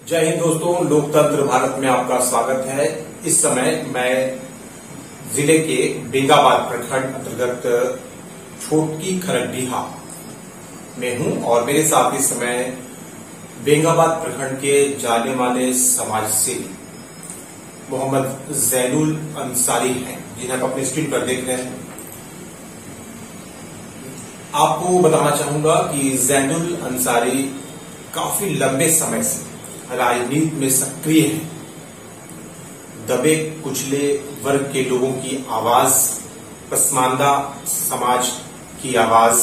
जय हिंद दोस्तों, लोकतंत्र भारत में आपका स्वागत है। इस समय मैं जिले के बेंगाबाद प्रखंड अंतर्गत छोटकी खरडीहा में हूं और मेरे साथ इस समय बेंगाबाद प्रखंड के जाने माने समाज सेवी मोहम्मद जैनुल अंसारी हैं, जिन्हें आप अपनी स्क्रीन पर देख रहे हैं। आपको बताना चाहूंगा कि जैनुल अंसारी काफी लंबे समय से राजनीति में सक्रिय है। दबे कुचले वर्ग के लोगों की आवाज, पसमानदा समाज की आवाज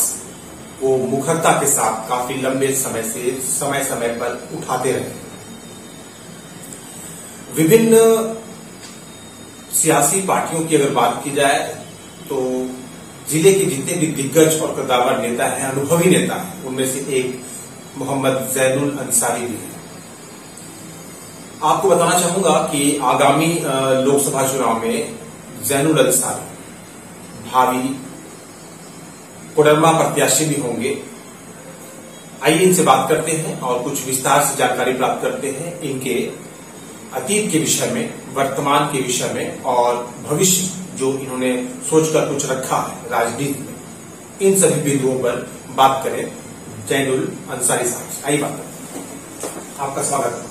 वो मुखरता के साथ काफी लंबे समय से समय समय पर उठाते रहे। विभिन्न सियासी पार्टियों की अगर बात की जाए तो जिले के जितने भी दिग्गज और कद्दावर नेता हैं, अनुभवी नेता हैं, उनमें से एक मोहम्मद जैनुल अंसारी भी है। आपको बताना चाहूंगा कि आगामी लोकसभा चुनाव में जैनुल अंसारी भावी कोडरमा प्रत्याशी भी होंगे। आइए इनसे बात करते हैं और कुछ विस्तार से जानकारी प्राप्त करते हैं इनके अतीत के विषय में, वर्तमान के विषय में और भविष्य जो इन्होंने सोचकर कुछ रखा है राजनीति में। इन सभी बिंदुओं पर बात करें जैनुल अंसारी साहब से। आइए बात करते हैं। आपका स्वागत है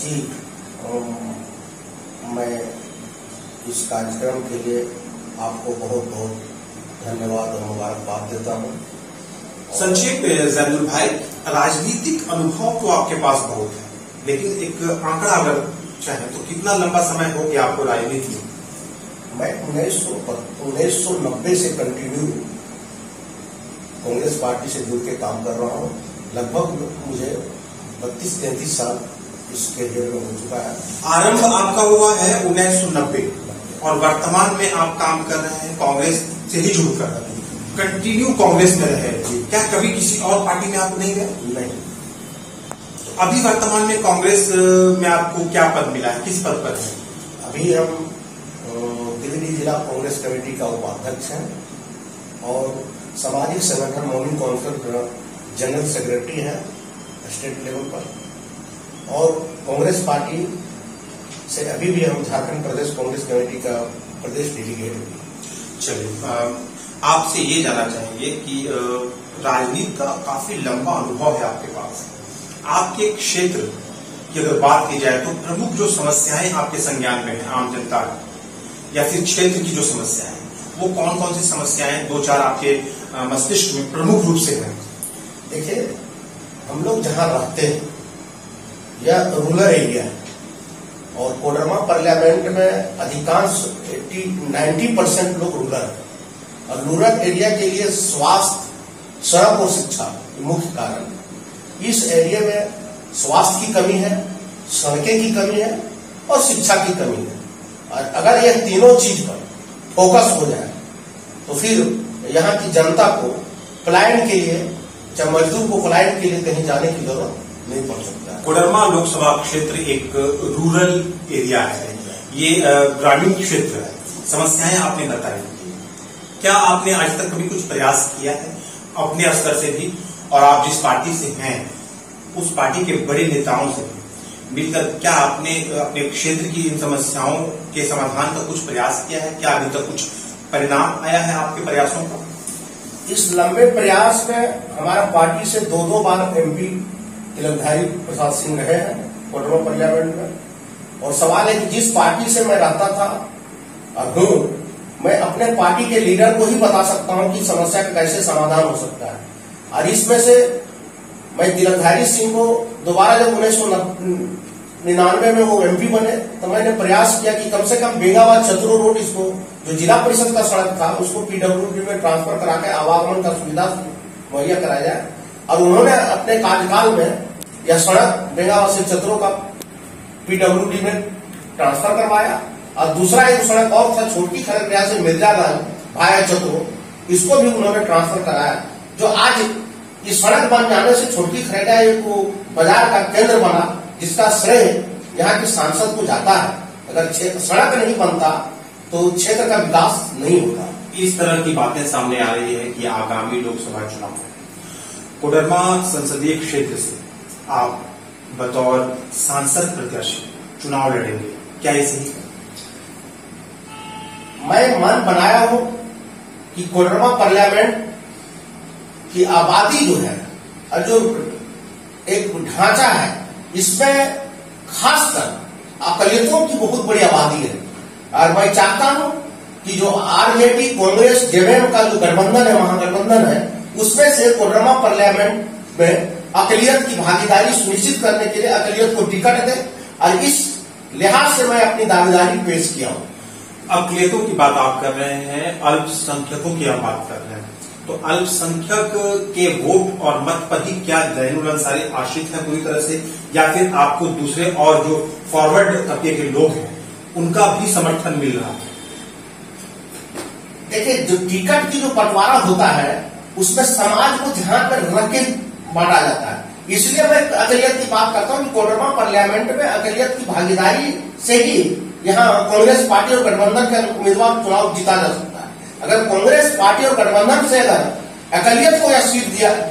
जी। मैं इस कार्यक्रम के लिए आपको बहुत बहुत धन्यवाद और मुबारकबाद देता हूँ। संक्षेप में जैनुल भाई, राजनीतिक अनुभव तो आपके पास बहुत है, लेकिन एक आंकड़ा अगर चाहे तो कितना लंबा समय हो गया आपको राजनीति में? मैं 1990 से कंटिन्यू कांग्रेस पार्टी से जुड़ के काम कर रहा हूँ। लगभग मुझे 32-33 साल इस कैरियर में हो चुका है। आरंभ आपका हुआ है 1990 और वर्तमान में आप काम कर रहे हैं कांग्रेस से ही जुड़कर, कंटिन्यू कांग्रेस में रहे। क्या कभी किसी और पार्टी में आप नहीं गए? नहीं। तो अभी वर्तमान में कांग्रेस में आपको क्या पद मिला है, किस पद पर है? अभी हम गिरिडीह जिला कांग्रेस कमेटी का उपाध्यक्ष हैं और सामाजिक संगठन मॉर्निंग काउंसिल जनरल सेक्रेटरी है स्टेट लेवल पर। और कांग्रेस पार्टी से अभी भी हम झारखंड प्रदेश कांग्रेस कमेटी का प्रदेश डेलीगेट हैं। चलिए, आपसे ये जानना चाहेंगे कि राजनीति का काफी लंबा अनुभव है आपके पास। आपके क्षेत्र की अगर बात की जाए तो प्रमुख जो समस्याएं आपके संज्ञान में है आम जनता या फिर क्षेत्र की जो समस्याएं, वो कौन कौन सी समस्याएं दो चार आपके मस्तिष्क में प्रमुख रूप से हैं? देखिए, हम लोग जहां रहते हैं यह रूरल एरिया है और कोडरमा पार्लियामेंट में अधिकांश 90% लोग रूरल है और रूरल एरिया के लिए स्वास्थ्य, सड़क और शिक्षा मुख्य कारण है। इस एरिया में स्वास्थ्य की कमी है, सड़कें की कमी है और शिक्षा की कमी है। और अगर यह तीनों चीज पर फोकस हो जाए तो फिर यहाँ की जनता को पलायन के लिए, चाहे मजदूर को पलायन के लिए कहीं जाने की जरूरत नहीं पड़ सकता है। कोडरमा लोकसभा क्षेत्र एक रूरल एरिया है, ये ग्रामीण क्षेत्र है। समस्याएं आपने बताई, क्या आपने आज तक कभी कुछ प्रयास किया है अपने स्तर से भी और आप जिस पार्टी से हैं उस पार्टी के बड़े नेताओं से मिलकर, क्या आपने अपने क्षेत्र की इन समस्याओं के समाधान का कुछ प्रयास किया है? क्या अभी तक कुछ परिणाम आया है आपके प्रयासों का? इस लंबे प्रयास में हमारा पार्टी से दो बार एमपी तिलकधारी प्रसाद सिंह रहे हैं कोडरमा पार्लियामेंट में। और सवाल है कि जिस पार्टी से मैं रहता था और हूं, मैं अपने पार्टी के लीडर को ही बता सकता हूं कि समस्या का कैसे समाधान हो सकता है। और इसमें से मैं तिलकधारी सिंह को दोबारा जब 1999 में वो एमपी बने तो मैंने प्रयास किया कि कम से कम बेंगाबाद चतुरो रोड, इसको जो जिला परिषद का सड़क था उसको पीडब्ल्यूडी में ट्रांसफर करा के आवागमन का सुविधा मुहैया कराया जाए। और उन्होंने अपने कार्यकाल में यह सड़क बेंगाबाद से चतुरो का पीडब्ल्यूडी में ट्रांसफर करवाया। और दूसरा एक सड़क और था छोटकी खरडीहा से मिर्जागंज भाया चतुरो, इसको भी उन्होंने ट्रांसफर कराया। जो आज इस सड़क बन जाने से छोटकी खरडीहा को बाजार का केंद्र बना, जिसका श्रेय यहाँ के सांसद को जाता है। अगर सड़क नहीं बनता तो क्षेत्र का विकास नहीं होता। इस तरह की बातें सामने आ रही है कि आगामी लोकसभा चुनाव कोडरमा संसदीय क्षेत्र से आप बतौर सांसद प्रत्याशी चुनाव लड़ेंगे, क्या ये सही है? मैं मन बनाया हूं कि कोडरमा पार्लियामेंट की आबादी जो है और जो एक ढांचा है, इसमें खासकर अकलियतों की बहुत बड़ी आबादी है। और मैं चाहता हूं कि जो आरजेडी कांग्रेस जेएमएम का जो गठबंधन है, महागठबंधन है, उसमें से कोडरमा पार्लियामेंट में अकलियत की भागीदारी सुनिश्चित करने के लिए अकलियत को टिकट दे, और इस लिहाज से मैं अपनी दावेदारी पेश किया हूं। अकलियतों की बात आप कर रहे हैं, अल्पसंख्यकों की आप बात कर रहे हैं, तो अल्पसंख्यक के वोट और मत पर ही क्या जैनुल अंसारी आश्रित है पूरी तरह से, या फिर आपको दूसरे और जो फॉरवर्ड तबके के लोग हैं उनका भी समर्थन मिल रहा है? देखिए, जो टिकट की जो बंटवारा होता है उसमें समाज को ध्यान में रख के बांटा जाता है, इसलिए मैं अकलियत की बात करता हूं कि कोडरमा पार्लियामेंट में अकलियत की भागीदारी से ही यहाँ कांग्रेस पार्टी और गठबंधन के उम्मीदवार चुनाव जीता जा सकता है। अगर कांग्रेस पार्टी और गठबंधन से अगर अकलियत को यह सीट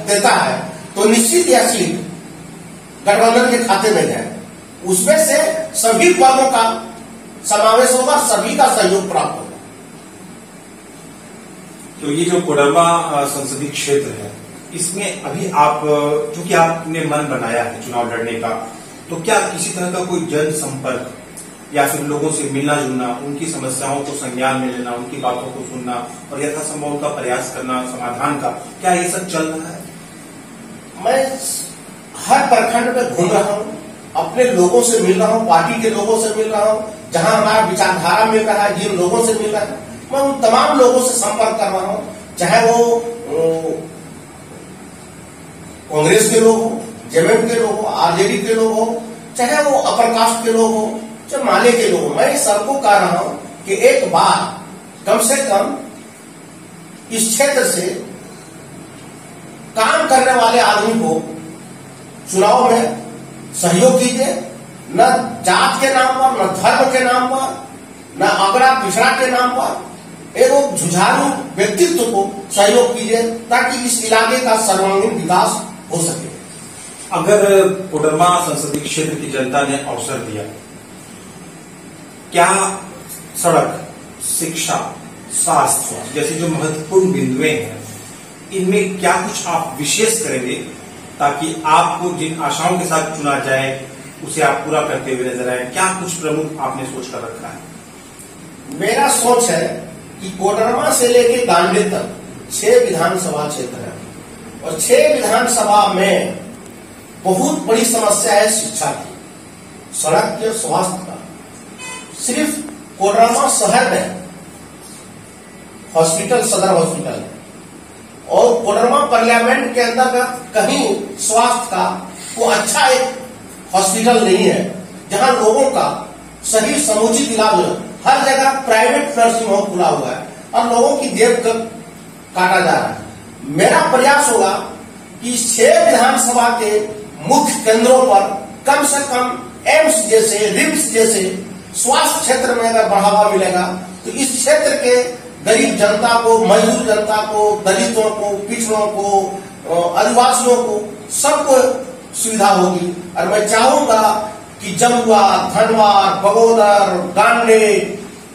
देता है तो निश्चित यह सीट गठबंधन के खाते में जाए, उसमें से सभी वर्गों का समावेश होगा, सभी का सहयोग प्राप्त होगा। तो ये जो कोडरमा संसदीय क्षेत्र है, इसमें अभी आप, चूंकि आपने मन बनाया है चुनाव लड़ने का, तो क्या किसी तरह का कोई जनसंपर्क या फिर लोगों से मिलना जुलना, उनकी समस्याओं को संज्ञान में लेना, उनकी बातों को सुनना और यथासंभव उनका प्रयास करना समाधान का, क्या ये सब चल रहा है? मैं हर प्रखंड में घूम रहा हूँ, अपने लोगों से मिल रहा हूँ, पार्टी के लोगों से मिल रहा हूँ, जहां हमारा विचारधारा मिल रहा है, जिन लोगों से मिल रहा है, मैं उन तमाम लोगों से संपर्क कर रहा हूँ, चाहे वो कांग्रेस के लोग हो, जेएमएम के लोग हो, आरजेडी के लोग हो, चाहे वो अपर कास्ट के लोग हो, चाहे माले के लोग हो। मैं सबको कह रहा हूं कि एक बार कम से कम इस क्षेत्र से काम करने वाले आदमी को चुनाव में सहयोग कीजिए, न जात के नाम पर, न धर्म के नाम पर, न अगड़ा पिछड़ा के नाम पर, एक जुझारू व्यक्तित्व को सहयोग कीजिए ताकि इस इलाके का सर्वांगीण विकास हो सके। अगर कोडरमा संसदीय क्षेत्र की जनता ने अवसर दिया, क्या सड़क, शिक्षा, स्वास्थ्य जैसी जो महत्वपूर्ण बिंदुएं हैं, इनमें क्या कुछ आप विशेष करेंगे ताकि आपको जिन आशाओं के साथ चुना जाए उसे आप पूरा करते हुए नजर आए? क्या कुछ प्रमुख आपने सोच कर रखा है? मेरा सोच है कि कोडरमा से लेकर गांधी तक 6 विधानसभा क्षेत्र है, और 6 विधानसभा में बहुत बड़ी समस्या है शिक्षा की, सड़क के, स्वास्थ्य का। सिर्फ कोडरमा शहर में हॉस्पिटल, सदर हॉस्पिटल है, और कोडरमा पार्लियामेंट के अंतर्गत कहीं स्वास्थ्य का को अच्छा एक हॉस्पिटल नहीं है जहां लोगों का सही समुचित इलाज हो। हर जगह प्राइवेट नर्सिंग होम खुला हुआ है और लोगों की जेब काटा जा रहा है। मेरा प्रयास होगा कि 6 विधानसभा के मुख्य केंद्रों पर कम से कम एम्स जैसे, रिम्स जैसे स्वास्थ्य क्षेत्र में अगर बढ़ावा मिलेगा तो इस क्षेत्र के गरीब जनता को, मजदूर जनता को, दलितों को, पिछड़ों को, आदिवासियों को, सबको सुविधा होगी। और मैं चाहूंगा कि जमुआ, धनवार, बगोदर, गांडे,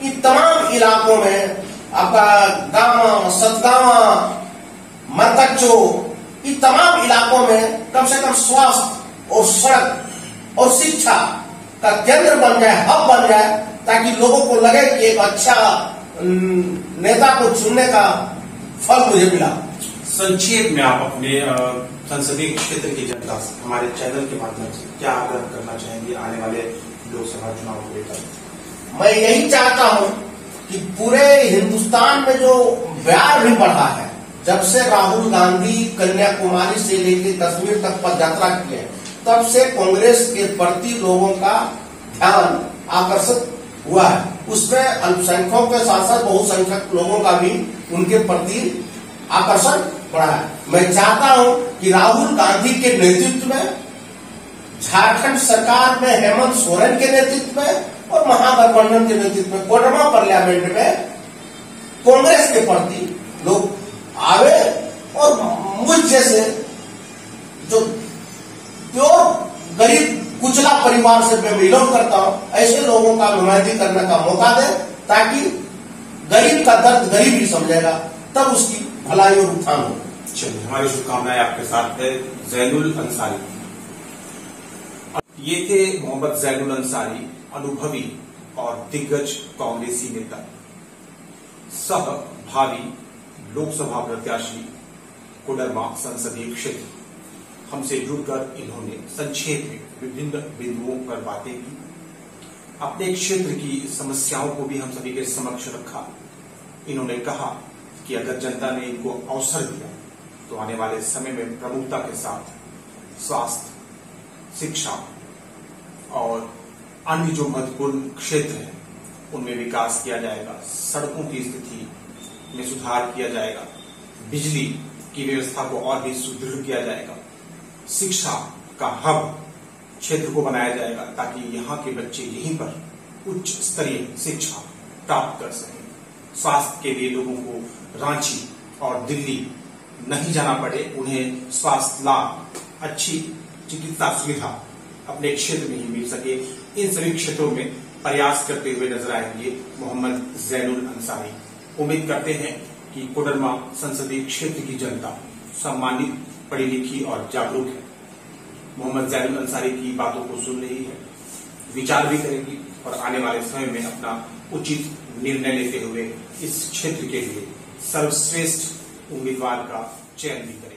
इन तमाम इलाकों में आपका गामा, सतगावा, मरकच्चो, इन तमाम इलाकों में कम से कम स्वास्थ्य और सड़क और शिक्षा का केंद्र बन जाए, हब बन जाए, ताकि लोगों को लगे कि एक अच्छा नेता को चुनने का फल मुझे मिला। संक्षेप में आप अपने संसदीय क्षेत्र की जनता से हमारे चैनल के माध्यम से क्या आग्रह करना चाहेंगे आने वाले लोकसभा चुनाव को लेकर? मैं यही चाहता हूं कि पूरे हिंदुस्तान में जो व्यार भी बढ़ा है, जब से राहुल गांधी कन्याकुमारी से लेकर कश्मीर तक पद यात्रा की है, तब से कांग्रेस के प्रति लोगों का ध्यान आकर्षित हुआ है। उसमें अल्पसंख्यकों के साथ साथ बहुसंख्यक लोगों का भी उनके प्रति आकर्षण बढ़ा है। मैं चाहता हूं कि राहुल गांधी के नेतृत्व में, झारखंड सरकार में हेमंत सोरेन के नेतृत्व में और महागठबंधन के नेतृत्व में कोडरमा पार्लियामेंट में कांग्रेस के प्रति लोग आवे और मुझ जैसे जो प्योर गरीब परिवार से मैं बिलोंग करता हूं, ऐसे लोगों का नुमाइंदगी करने का मौका दे, ताकि गरीब का दर्द गरीब ही समझेगा, तब उसकी भलाई और उत्थान हो। चलिए, हमारी शुभकामनाएं आपके साथ है। जैनुल अंसारी, ये थे मोहम्मद जैनुल अंसारी, अनुभवी और दिग्गज कांग्रेसी नेता, सह भावी लोकसभा प्रत्याशी कोडरमा संसदीय क्षेत्र। हमसे जुड़कर इन्होंने संक्षेप में विभिन्न बिंदुओं पर बातें की, अपने क्षेत्र की समस्याओं को भी हम सभी के समक्ष रखा। इन्होंने कहा कि अगर जनता ने इनको अवसर दिया तो आने वाले समय में प्रमुखता के साथ स्वास्थ्य, शिक्षा और अन्य जो महत्वपूर्ण क्षेत्र हैं उनमें विकास किया जाएगा, सड़कों की स्थिति में सुधार किया जाएगा, बिजली की व्यवस्था को और भी सुदृढ़ किया जाएगा, शिक्षा का हब क्षेत्र को बनाया जाएगा ताकि यहाँ के बच्चे यहीं पर उच्च स्तरीय शिक्षा प्राप्त कर सकें। स्वास्थ्य के लिए लोगों को रांची और दिल्ली नहीं जाना पड़े, उन्हें स्वास्थ्य लाभ, अच्छी चिकित्सा सुविधा अपने क्षेत्र में ही मिल सके। इन सभी क्षेत्रों में प्रयास करते हुए नजर आएंगे मोहम्मद जैनुल अंसारी। उम्मीद करते हैं कि कोडरमा संसदीय क्षेत्र की जनता सम्मानित, पढ़ी लिखी और जागरूक है। मोहम्मद जैनुल अंसारी की बातों को सुन रही है, विचार भी करेगी और आने वाले समय में अपना उचित निर्णय लेते हुए इस क्षेत्र के लिए सर्वश्रेष्ठ उम्मीदवार का चयन भी करेगी।